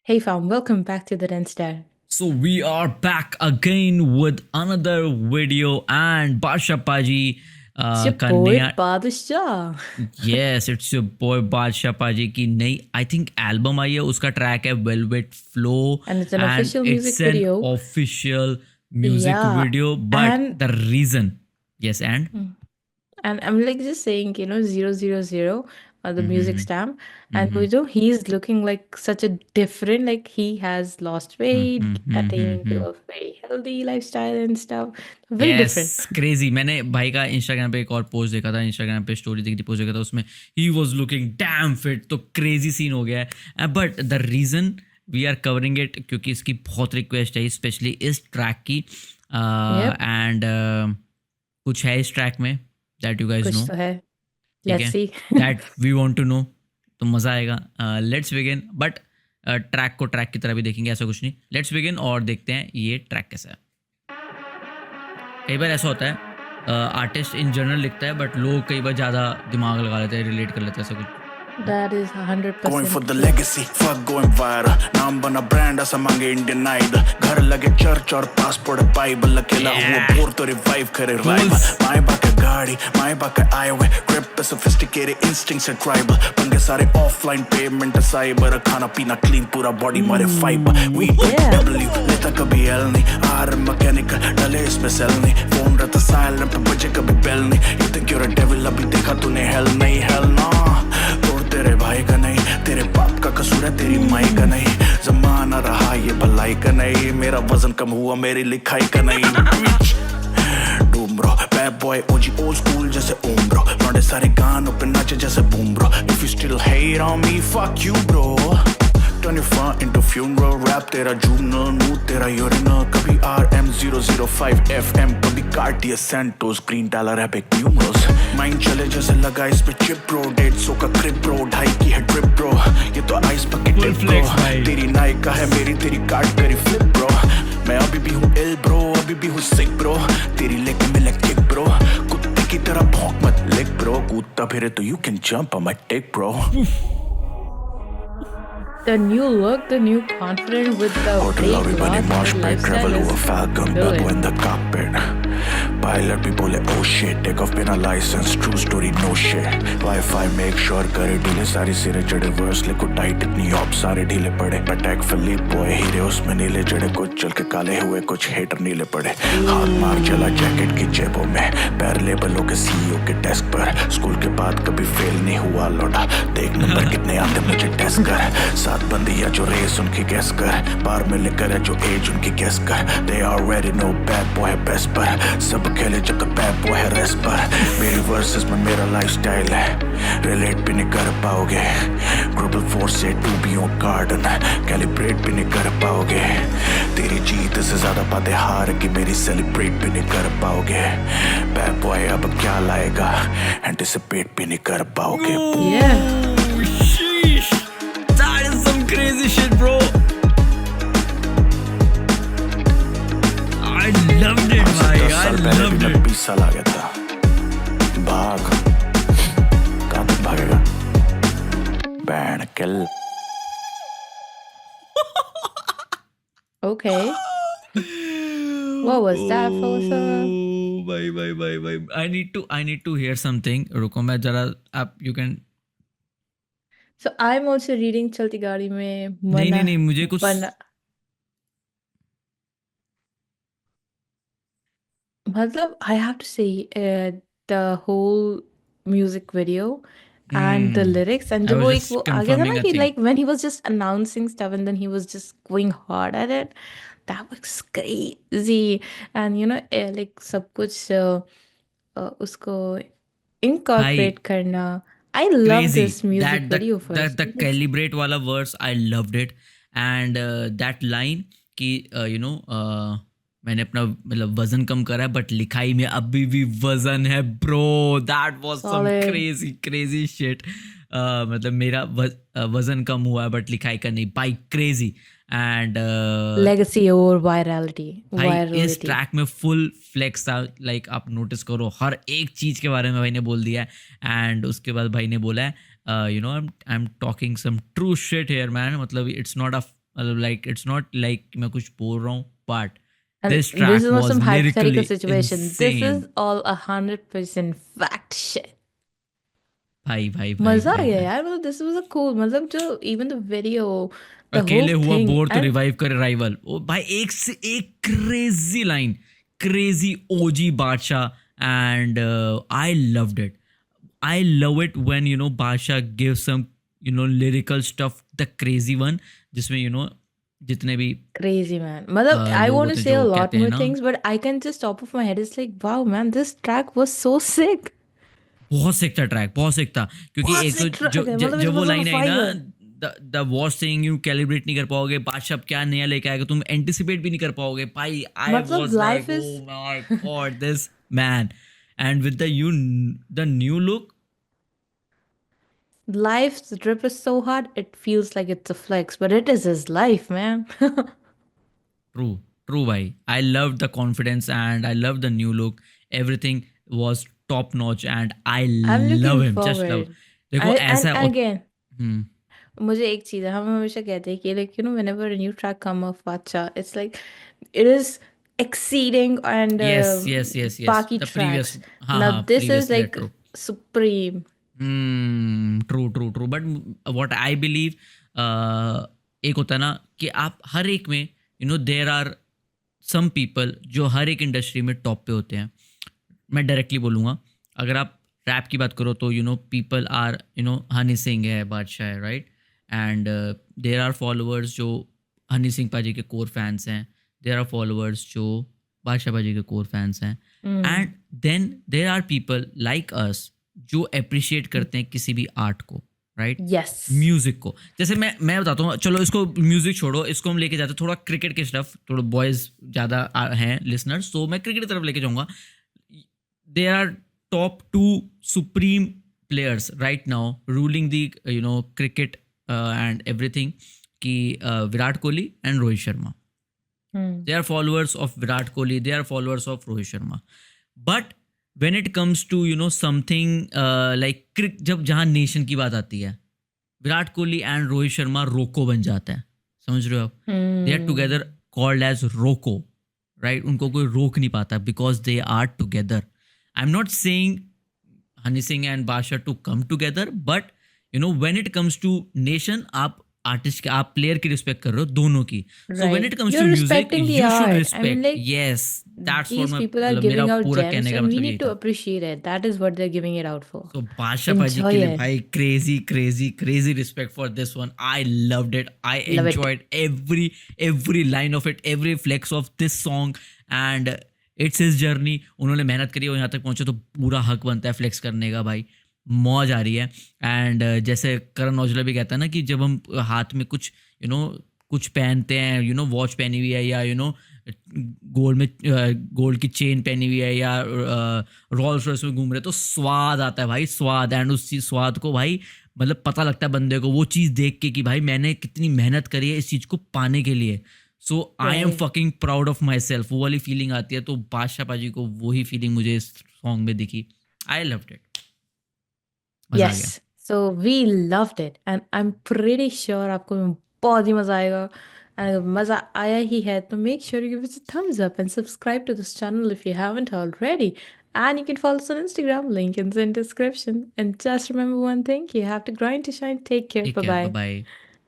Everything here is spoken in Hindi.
Hey fam, welcome back to the Denstar. So we are back again with another video and Barsha Paji It's your का boy नया Badshah. yes it's your boy बादशाह पाजी की नई आई थिंक एल्बम आई है उसका ट्रैक है velvet flow And it's an and official it's music an video. Official music Yeah. Video but And the reason yes and and I'm like just saying, 000, the music mm-hmm, stamp. And mm-hmm, he's looking like such a different, like he has lost weight, attained to a very healthy lifestyle and stuff. Very yes different. Crazy मैंने भाई का इंस्टाग्राम पे एक और पोस्ट देखा था इंस्टाग्राम पे स्टोरी देखी थी पोस्ट देखा था उसमें ही वाज लुकिंग डैम फिट तो क्रेजी सीन हो गया है but the reason we are covering it क्योंकि इसकी बहुत रिक्वेस्ट है स्पेशली इस ट्रैक की Yep. एंड कुछ है इस ट्रैक में दैट यू गाइज कुछ नो तो है. ठीक Let's है see. That we want to know तो मज़ा आएगा लेट्स बिगिन बट ट्रैक को ट्रैक की तरह भी देखेंगे ऐसा कुछ नहीं लेट्स बिगिन और देखते हैं ये ट्रैक कैसा है कई बार ऐसा होता है आर्टिस्ट इन जनरल लिखता है बट लोग कई बार ज़्यादा दिमाग लगा लेते हैं रिलेट कर लेते हैं ऐसा कुछ That is 100% Going for the true. legacy, fuck going viral. नाम बना ब्रांड ऐसा मांगे इंडियन आइडल. घर लगे चर्च और पासपोर्ट बाइबल अकेला हुआ बोर तो रिवाइव करे राइवल. माए बाके गाड़ी, माए बाके हाईवे, ग्रिप पे sophisticated instincts है tribal. पंगे सारे offline payment साइबर खाना पीना clean पूरा body मारे fiber. We W लेता कभी L नहीं, R mechanical डले इसमें cell नहीं. फोन रहता silent पे बजे कभी bell नहीं. You think you're a devil अभी देखा तूने hell नहीं hell ना. तेरे भाई का नहीं तेरे बाप का कसूर है तेरी माई का नहीं जमाना रहा ये भलाई का नहीं मेरा वजन कम हुआ मेरी लिखाई का नहीं डूम ब्रो बैड बॉय ओजी ओल्ड स्कूल जैसे ओम ब्रो लौंडे सारे गानों पे नाचे जैसे boom bro if you still hate on me fuck you bro Turn your fun into funeral rap तेरा juvenile mood तेरा urinal कभी RM005 FM कभी Cartier Santos green dollar epic numerals Mind चले जैसे लगा इस पे chip bro 150 का crib bro 2.5 की है drip bro ये तो ice bucket dip bro तेरी नाइक का है मेरी तेरी कार्ड करी flip bro मैं अभी भी हूँ ill bro अभी भी हूँ sick bro तेरी leg में मिले kick bro कुत्ते की तरह भौंक मत lick bro कूदता फिरे तो you can jump on my dick bro The new look, the new confident with the Hotel lobby big बनी loss marsh and pit lifestyle travel is हुआ falcon do Babu it. in the cockpit Pilot भी बोले oh shit take off बिना license true story no shit Wi-Fi make sure करे ढीले सारी सिरे चढ़े verse लिखो tight इतनी op सारे ढीले पड़े Attack Philip boy हीरे उसमें नीले जड़े कुछ चल के काले हुए कुछ hater नीले पड़े हाथ मार चला जैकेट की जेबों में पैर लेबलों के CEO के डेस्क पर स्कूल के बाद कभी फेल नहीं हुआ लौटा देख नंबर कितने आते मुझे टेस्ट कर साथ बंदी या जो रेस उनकी गैस कर बार में लेकर है जो एज उनकी गैस कर They already know bad boy है best पर सब खेले जब bad boy है रेस पर मेरी वर्सेस में मेरा लाइफस्टाइल है रिलेट भी नहीं कर पाओगे ग्लोबल फोर्स से to be on garden calibrate भी नहीं कर पाओगे तेरी जीत से ज्यादा बातें हार की मेरी सेलिब्रेट भी नहीं कर पाओगे बैड बॉय अब क्या लाएगा एंटिसिपेट भी नहीं कर पाओगे Yeah. Sheesh. That is some crazy shit, bro. I loved it, bhai. I loved it. 20 साल आ गया था भाग कहाँ तक भागेगा band kill Okay. What was that, Fosa? Bye. I need to hear something. रुको मैं जरा आप you can So I'm also reading Chalti Gaadi mein नहीं मुझे कुछ मतलब I have to say the whole music video and the lyrics and I जब was वो एक just वो आ गया था confirming ना a कि thing. like when he was just announcing stuff and then he was just going hard at it that was crazy and like सब कुछ उसको incorporate करना I love Crazy this music that video the first the calibrate वाला verse I loved it and that line कि मैंने अपना मतलब वजन कम करा है बट लिखाई में अभी भी वजन है bro that was some Solid. Crazy shit मतलब मेरा वजन कम हुआ है बट लिखाई का नहीं बाई क्रेजी एंड legacy और virality भाई इस virality ट्रैक में फुल फ्लेक्स था लाइक आप नोटिस करो हर एक चीज के बारे में भाई ने बोल दिया है एंड उसके बाद भाई ने बोला है I am talking some true shit here man मतलब इट्स नॉट अ मतलब लाइक इट्स नॉट लाइक मैं कुछ बोल रहा हूँ, but And this this track is not was some hypothetical lyrically situation. This insane. is all 100% fact shit. भाई भाई भाई मजा आ भाई गया भाई, यार, मतलब दिस वाज अ कूल, मतलब जो even the video, the whole अकेले हुआ थिंग बोर तो एंड रिवाइव करे राइवल। ओ भाई, एक से एक crazy line, crazy OG Badshah, and I loved it. I love it when Badshah give some lyrical stuff, the crazy one, जिसमें जितने भी crazy man. मतलब I लोग want to होते हैं say a जो lot कहते हैं more ना, things, but I can just top of my head it's like wow man, this track was so sick. बहुत सिक था ट्रैक, बहुत सिक था। क्योंकि बहुत एक तो sick track जो है, मतलब जो it वो was on लाइन आई ना, fire. The watch thing you calibrate नहीं कर पाओगे, बादशाह अब क्या नया लेके आएगा, तुम एंटिसिपेट भी नहीं कर पाओगे भाई। आई मतलब was life like is oh my God, this man, and with the new look. life's drip is so hard it feels like it's a flex, but it is his life, man. True, true भाई, I love the confidence and I love the new look, everything was top notch and I I'm looking love him, just love. forward. देखो And ऐसा again, हम्म, मुझे एक चीज़ है, हम हमेशा कहते हैं कि like you know whenever a new track come of Bacha, it's like it is exceeding and yes yes yes yes, बाकी द प्रीवियस, tracks. हाँ Now हाँ, this is previously, like true. supreme. True true true, but what I believe, एक होता है ना कि आप हर एक में देर आर सम पीपल जो हर एक इंडस्ट्री में टॉप पे होते हैं। मैं डायरेक्टली बोलूँगा, अगर आप रैप की बात करो तो पीपल आर हनी सिंह है, बादशाह है, right, and there are followers जो हनी सिंह पाजी के कोर फैंस हैं, देर आर फॉलोअर्स जो बादशाह पाजी के कोर फैंस हैं, and then there are people like us जो अप्रिशिएट करते हैं किसी भी आर्ट को, राइट, Yes. म्यूजिक को। जैसे मैं बताता हूँ, चलो इसको म्यूजिक छोड़ो, इसको हम लेके जाते हैं थोड़ा क्रिकेट के स्टफ, थोड़ा बॉयज ज़्यादा हैं लिसनर्स, तो मैं क्रिकेट की तरफ लेके जाऊँगा। There are top 2 supreme players right now ruling the cricket and everything, कि Virat Kohli and Rohit Sharma. They are followers of Virat Kohli, they are followers of Rohit Sharma. But when it comes to something like जब जहाँ नेशन की बात आती है, विराट कोहली एंड रोहित शर्मा रोको बन जाता है, समझ रहे हो आप? They are together called as Roko, right, उनको कोई रोक नहीं पाता because they are together. I am not saying Honey Singh and Badshah to come together, but when it comes to nation, आप आर्टिस्ट, आप प्लेयर की रिस्पेक्ट कर रहे हो, दोनों की। So when it comes to You're music respecting the you should art. I mean, respect, like yes, that's these what people are मेरा giving out पूरा gems, कहने का and we मतलब यही need to था। appreciate it. That is what they're giving it out for. तो बादशाह पाजी Enjoy के लिए it. भाई crazy crazy crazy respect for this one. I loved it, I Love it. Enjoyed every line of it, every flex of this song, and it's his journey. उन्होंने मेहनत करी और यहाँ तक पहुंचे, तो पूरा हक बनता है फ्लेक्स करने का भाई। मौज आ रही है। एंड जैसे करण औजला भी कहता है ना कि जब हम हाथ में कुछ कुछ पहनते हैं, वॉच पहनी हुई है, या गोल्ड में गोल्ड की चेन पहनी हुई है, या रोल्स रॉयस में घूम रहे, तो स्वाद आता है भाई, स्वाद। एंड उस चीज स्वाद को भाई मतलब पता लगता है बंदे को वो चीज़ देख के कि भाई मैंने कितनी मेहनत करी है इस चीज़ को पाने के लिए। So I am fucking proud of myself, वो वाली फीलिंग आती है। तो बादशाह पाजी को वही फीलिंग मुझे इस सॉन्ग में दिखी। आई लव्ड इट, मजा आ गया। Yes. So we loved it, and I'm pretty sure आपको बहुत ही मजा आएगा। And अगर मजा आया ही है तो make sure you give us a thumbs up and subscribe to this channel if you haven't already. And you can follow us on Instagram, link in the description. And just remember one thing, you have to grind to shine. Take care. ठीक Bye है, bye. बाय।